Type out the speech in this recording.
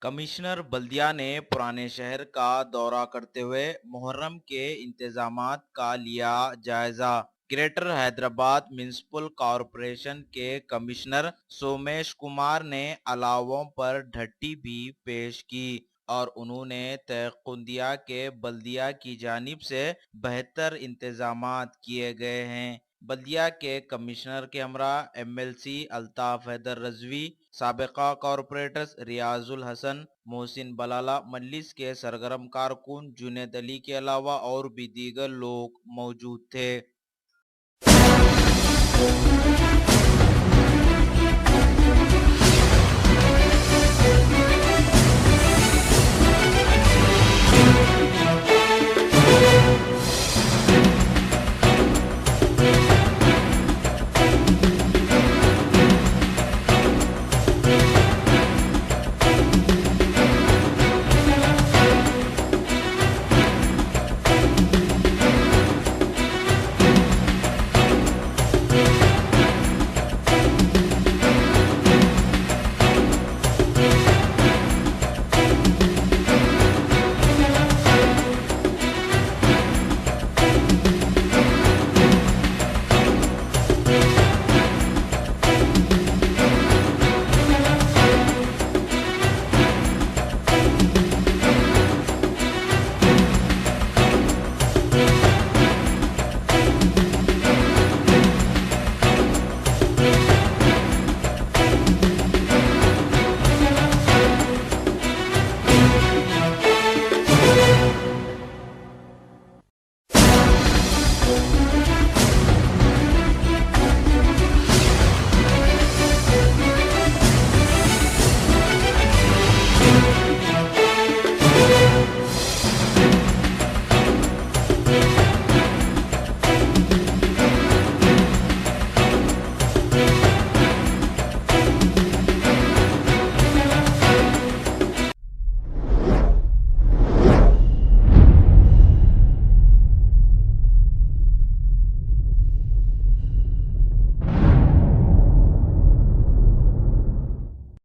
Commissioner بلدیہ نے پرانے شہر کا دورہ کرتے ہوئے محرم کے انتظامات کا لیا جائزہ۔ گریٹر حیدرآباد میونسپل کارپوریشن کے کمشنر سومیش کمار نے علاووں پر ڈھٹی بھی پیش کی اور انہوں نے تیقن دیا کہ بلدیہ کی جانب سے بہتر انتظامات کیے گئے ہیں۔ بلدیہ کے کمشنر کے ہمراہ M L C Altaf Haider Rizvi, سابقہ کارپوریٹرز ریاض الحسن، محسن بلالہ، مجلس کے سرگرم کارکن جنید علی کے علاوہ اور بھی دیگر لوگ موجود تھے۔